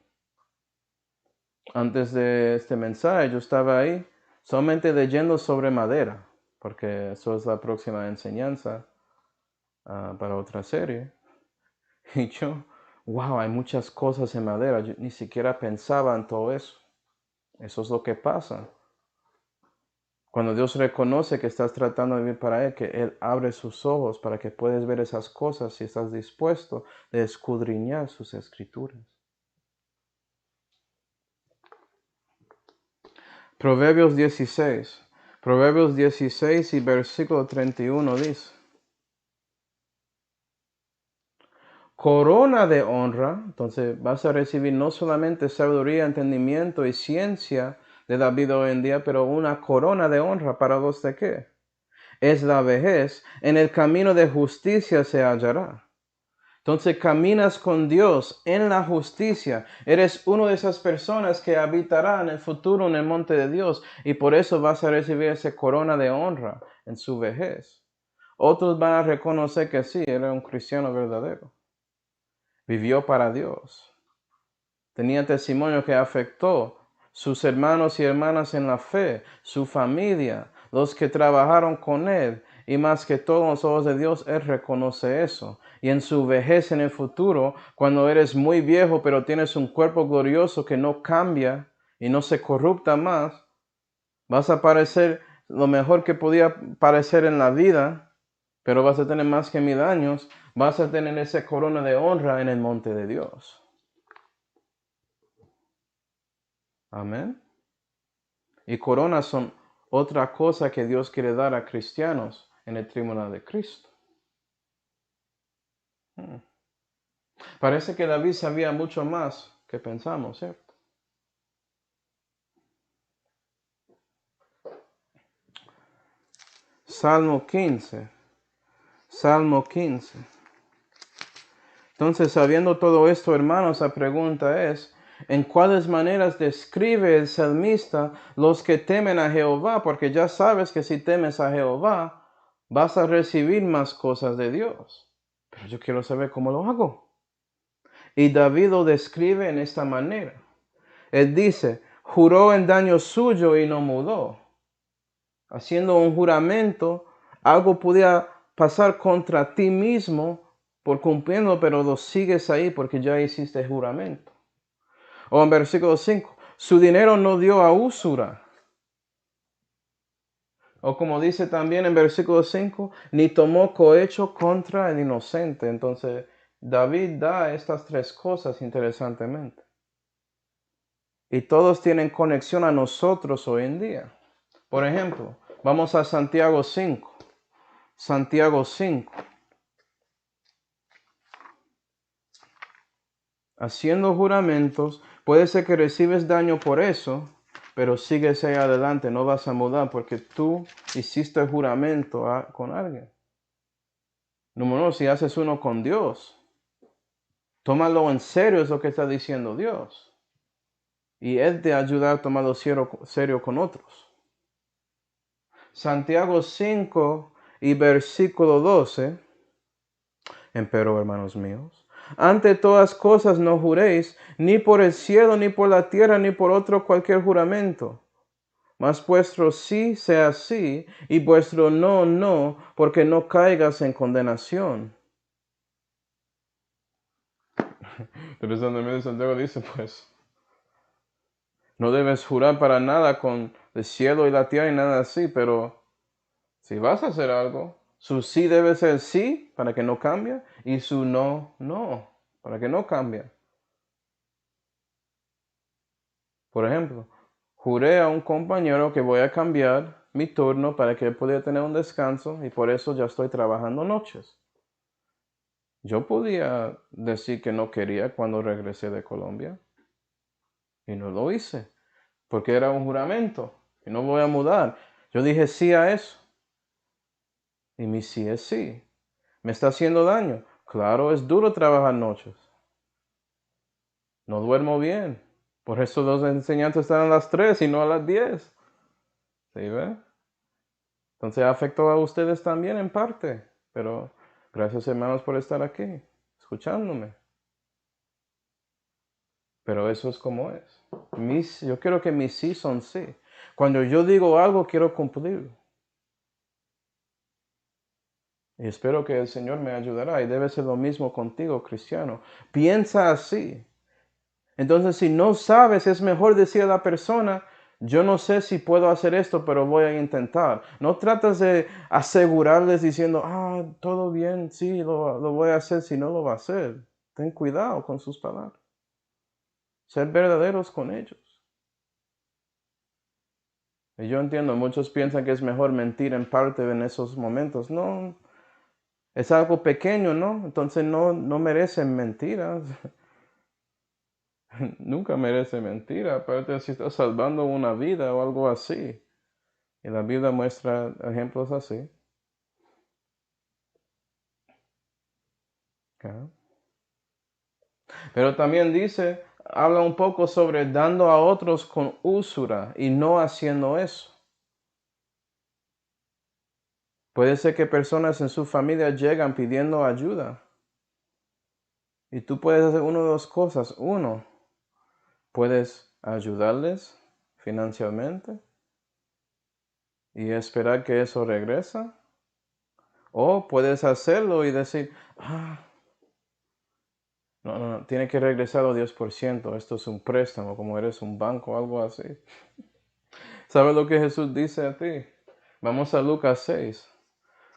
Antes de este mensaje yo estaba ahí solamente leyendo sobre madera, porque eso es la próxima enseñanza para otra serie. Y yo, wow, hay muchas cosas en madera. Yo ni siquiera pensaba en todo eso. Eso es lo que pasa. Cuando Dios reconoce que estás tratando de vivir para Él, que Él abre sus ojos para que puedas ver esas cosas si estás dispuesto de escudriñar sus escrituras. Proverbios 16. Proverbios 16 y versículo 31 dice: corona de honra. Entonces vas a recibir no solamente sabiduría, entendimiento y ciencia de la vida hoy en día, pero una corona de honra para los de qué. Es la vejez. En el camino de justicia se hallará. Entonces caminas con Dios en la justicia. Eres una de esas personas que habitará en el futuro en el monte de Dios. Y por eso vas a recibir esa corona de honra en su vejez. Otros van a reconocer que sí, era un cristiano verdadero. Vivió para Dios. Tenía testimonio que afectó sus hermanos y hermanas en la fe, su familia, los que trabajaron con él. y más que todo en los ojos de Dios, Él reconoce eso. Y en su vejez en el futuro, cuando eres muy viejo pero tienes un cuerpo glorioso que no cambia y no se corrupta más, vas a parecer lo mejor que podía parecer en la vida, pero vas a tener más que 1000 años, vas a tener esa corona de honra en el monte de Dios. Amén. Y coronas son otra cosa que Dios quiere dar a cristianos en el tribunal de Cristo. Parece que David sabía mucho más que pensamos, ¿cierto? Salmo 15. Salmo 15. Entonces, sabiendo todo esto, hermanos, la pregunta es, ¿en cuáles maneras describe el salmista los que temen a Jehová? Porque ya sabes que si temes a Jehová, vas a recibir más cosas de Dios. Pero yo quiero saber cómo lo hago. Y David lo describe en esta manera. Él dice, juró en daño suyo y no mudó. Haciendo un juramento, algo podía pasar contra ti mismo por cumpliendo, pero lo sigues ahí porque ya hiciste juramento. O en versículo 5, su dinero no dio a usura. O como dice también en versículo 5, ni tomó cohecho contra el inocente. Entonces, David da estas tres cosas interesantemente. Y todos tienen conexión a nosotros hoy en día. Por ejemplo, vamos a Santiago 5. Santiago 5. Haciendo juramentos, puede ser que recibes daño por eso, pero sigues ahí adelante, no vas a mudar porque tú hiciste juramento con alguien. Número 1, si haces uno con Dios, tómalo en serio, es lo que está diciendo Dios. Y Él te ayuda a tomarlo serio con otros. Santiago 5 y versículo 12. Empero, hermanos míos, ante todas cosas no juréis, ni por el cielo, ni por la tierra, ni por otro cualquier juramento. Mas vuestro sí sea sí, y vuestro no, no, porque no caigas en condenación. Interesantemente, Santiago dice, pues, no debes jurar para nada con el cielo y la tierra y nada así, pero si vas a hacer algo, su sí debe ser sí, para que no cambie, y su no, no, para que no cambie. Por ejemplo, juré a un compañero que voy a cambiar mi turno para que él pudiera tener un descanso y por eso ya estoy trabajando noches. Yo podía decir que no quería cuando regresé de Colombia y no lo hice porque era un juramento y no voy a mudar. Yo dije sí a eso y mi sí es sí. ¿Me está haciendo daño? Claro, es duro trabajar noches. No duermo bien. Por eso los enseñantes están a las 3 y no a las 10. ¿Sí ve? Entonces afectó a ustedes también en parte. Pero gracias hermanos por estar aquí, escuchándome. Pero eso es como es. Yo quiero que mis sí son sí. Cuando yo digo algo, quiero cumplirlo. Y espero que el Señor me ayudará. Y debe ser lo mismo contigo, cristiano. Piensa así. Entonces, si no sabes, es mejor decir a la persona, yo no sé si puedo hacer esto, pero voy a intentar. No tratas de asegurarles diciendo, todo bien, sí, lo voy a hacer, si no lo va a hacer. Ten cuidado con sus palabras. Ser verdaderos con ellos. Y yo entiendo, muchos piensan que es mejor mentir en parte en esos momentos. No, es algo pequeño, ¿no? Entonces no merecen mentiras. Nunca merece mentira, aparte si estás salvando una vida o algo así. Y la Biblia muestra ejemplos así. Okay. Pero también dice, habla un poco sobre dando a otros con usura y no haciendo eso. Puede ser que personas en su familia llegan pidiendo ayuda. Y tú puedes hacer una de dos cosas. Uno, puedes ayudarles financieramente y esperar que eso regresa. O puedes hacerlo y decir, no, tiene que regresar al 10%, esto es un préstamo, como eres un banco o algo así. ¿Sabes lo que Jesús dice a ti? Vamos a Lucas 6.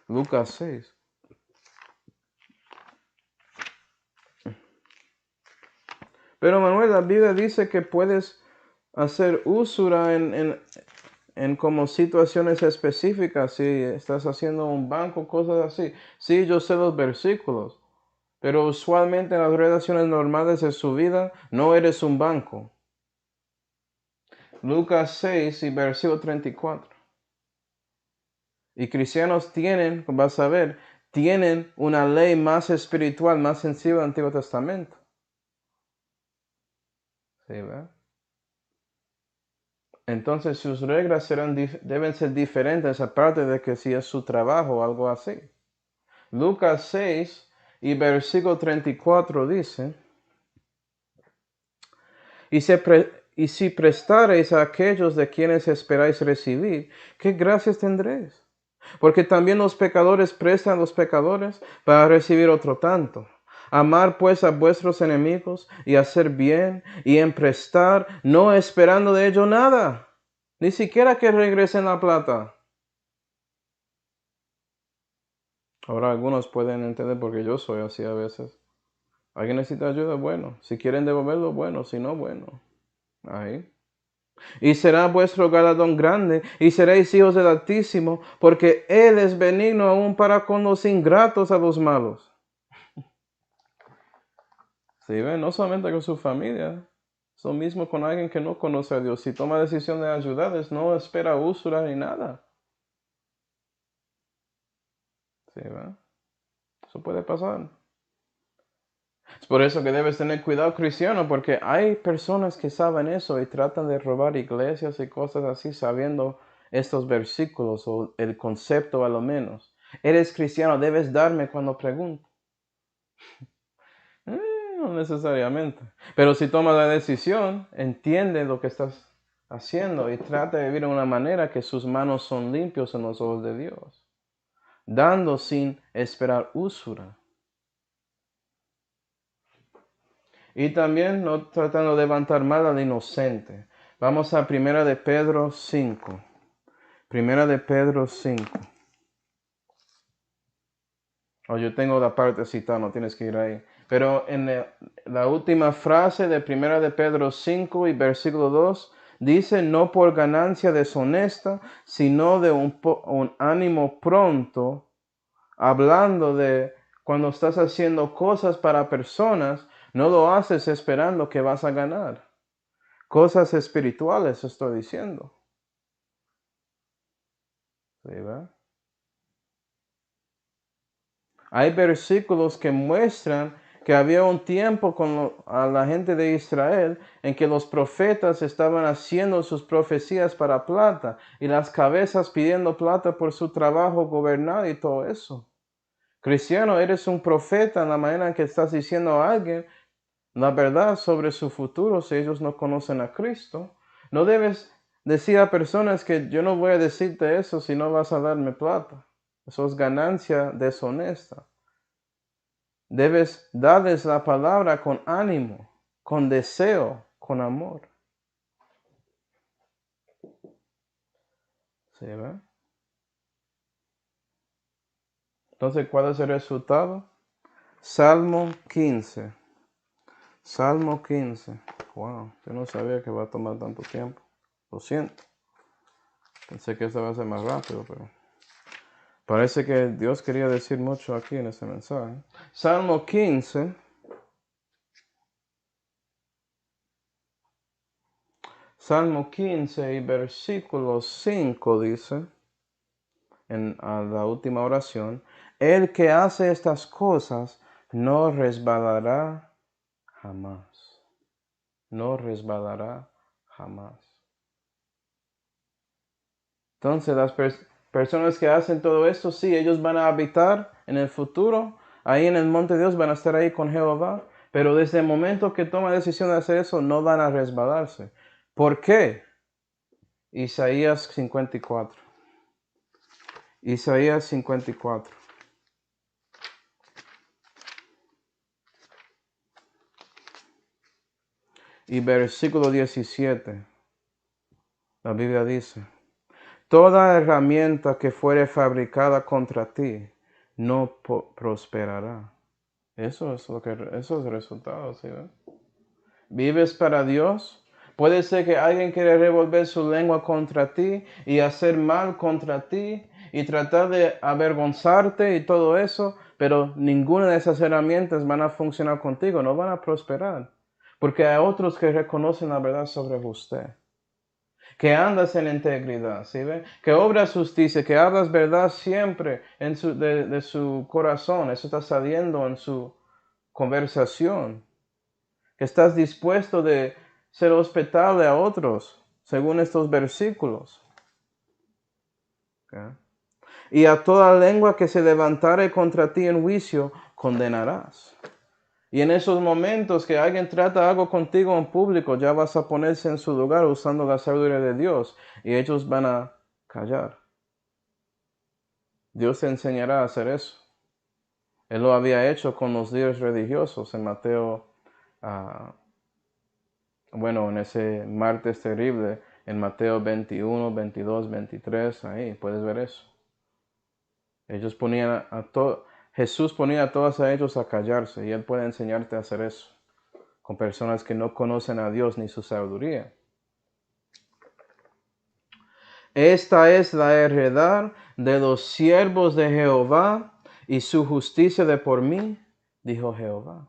Lucas 6. Pero Manuel, la Biblia dice que puedes hacer usura en como situaciones específicas, si estás haciendo un banco, cosas así. Sí, yo sé los versículos, pero usualmente en las relaciones normales de su vida no eres un banco. Lucas 6 y versículo 34. Y cristianos tienen, vas a ver, tienen una ley más espiritual, más sensible del Antiguo Testamento. ¿Sí, verdad? Entonces sus reglas deben ser diferentes, aparte de que si es su trabajo o algo así. Lucas 6 y versículo 34 dice, y si prestareis a aquellos de quienes esperáis recibir, ¿qué gracias tendréis? Porque también los pecadores prestan a los pecadores para recibir otro tanto. Amar pues a vuestros enemigos y hacer bien y en prestar, no esperando de ello nada, ni siquiera que regresen la plata. Ahora algunos pueden entender porque yo soy así a veces. Alguien necesita ayuda, bueno. Si quieren devolverlo, bueno. Si no, bueno. Ahí. Y será vuestro galardón grande, y seréis hijos del Altísimo, porque Él es benigno aún para con los ingratos a los malos. ¿Sí ven? No solamente con su familia, eso mismo con alguien que no conoce a Dios. Si toma decisión de ayudarles, no espera usura ni nada. ¿Sí ven? Eso puede pasar. Es por eso que debes tener cuidado, cristiano, porque hay personas que saben eso y tratan de robar iglesias y cosas así sabiendo estos versículos o el concepto a lo menos. Eres cristiano, debes darme cuando pregunto. No necesariamente. Pero si tomas la decisión, entiende lo que estás haciendo y trata de vivir de una manera que sus manos son limpios en los ojos de Dios, dando sin esperar usura. Y también no tratando de levantar mal al inocente. Vamos a Primera de Pedro 5. Primera de Pedro 5. Yo tengo la parte citada, no tienes que ir ahí. Pero en la última frase de Primera de Pedro 5 y versículo 2 dice, no por ganancia deshonesta, sino de un ánimo pronto, hablando de cuando estás haciendo cosas para personas, no lo haces esperando que vas a ganar. Cosas espirituales estoy diciendo. ¿Sí, verdad? Hay versículos que muestran que había un tiempo a la gente de Israel en que los profetas estaban haciendo sus profecías para plata y las cabezas pidiendo plata por su trabajo gobernar y todo eso. Cristiano, eres un profeta en la manera en que estás diciendo a alguien la verdad sobre su futuro si ellos no conocen a Cristo. No debes decir a personas que yo no voy a decirte eso si no vas a darme plata. Eso es ganancia deshonesta. Debes darles la palabra con ánimo, con deseo, con amor. ¿Sí, verdad? Entonces, ¿cuál es el resultado? Salmo 15. Salmo 15. Wow, yo no sabía que va a tomar tanto tiempo. Lo siento. Pensé que esto va a ser más rápido, pero parece que Dios quería decir mucho aquí en este mensaje. Salmo 15. Salmo 15 y versículo 5 dice, a la última oración, el que hace estas cosas no resbalará jamás. No resbalará jamás. Entonces las personas que hacen todo esto, sí, ellos van a habitar en el futuro, ahí en el monte de Dios, van a estar ahí con Jehová, pero desde el momento que toma la decisión de hacer eso, no van a resbalarse. ¿Por qué? Isaías 54. Isaías 54. y versículo 17. La Biblia dice, toda herramienta que fuere fabricada contra ti no prosperará. Eso es el resultado, ¿sí ven? ¿Vives para Dios? Puede ser que alguien quiera revolver su lengua contra ti y hacer mal contra ti y tratar de avergonzarte y todo eso, pero ninguna de esas herramientas van a funcionar contigo, no van a prosperar. Porque hay otros que reconocen la verdad sobre usted. Que andas en integridad, ¿sí ve? Que obras justicia, que hablas verdad siempre de su corazón, eso está saliendo en su conversación. Que estás dispuesto de ser hospitable a otros, según estos versículos. ¿Okay? Y a toda lengua que se levantare contra ti en juicio, condenarás. Y en esos momentos que alguien trata algo contigo en público, ya vas a ponerse en su lugar usando la sabiduría de Dios y ellos van a callar. Dios te enseñará a hacer eso. Él lo había hecho con los líderes religiosos en Mateo, en ese martes terrible, en Mateo 21, 22, 23, ahí puedes ver eso. Ellos ponían Jesús ponía a todos a ellos a callarse y Él puede enseñarte a hacer eso con personas que no conocen a Dios ni su sabiduría. Esta es la heredad de los siervos de Jehová y su justicia de por mí, dijo Jehová.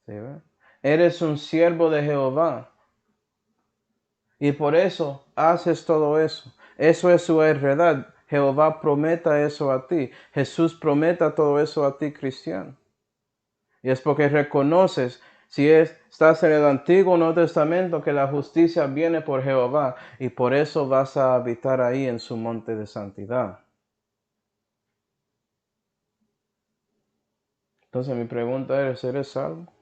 ¿Sí, ve? Eres un siervo de Jehová y por eso haces todo eso. Eso es su heredad. Jehová prometa eso a ti. Jesús prometa todo eso a ti, cristiano. Y es porque reconoces, si estás en el Antiguo o Nuevo Testamento, que la justicia viene por Jehová y por eso vas a habitar ahí en su monte de santidad. Entonces mi pregunta es, ¿eres salvo?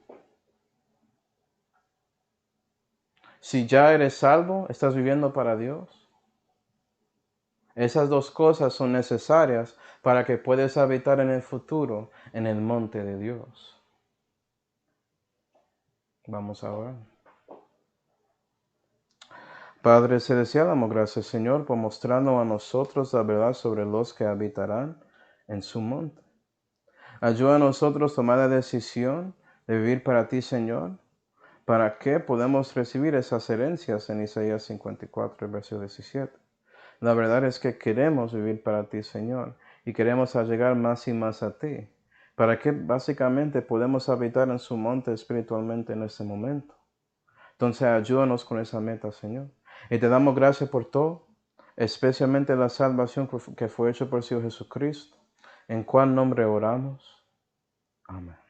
Si ya eres salvo, ¿estás viviendo para Dios? Esas dos cosas son necesarias para que puedas habitar en el futuro en el monte de Dios. Vamos a orar. Padre celestial, damos gracias, Señor, por mostrarnos a nosotros la verdad sobre los que habitarán en su monte. Ayuda a nosotros a tomar la decisión de vivir para ti, Señor, para que podamos recibir esas herencias en Isaías 54, versículo 17. La verdad es que queremos vivir para ti, Señor, y queremos llegar más y más a ti, para que básicamente podamos habitar en su monte espiritualmente en este momento. Entonces ayúdanos con esa meta, Señor. Y te damos gracias por todo, especialmente la salvación que fue hecha por el Señor Jesucristo. ¿En cuál nombre oramos? Amén.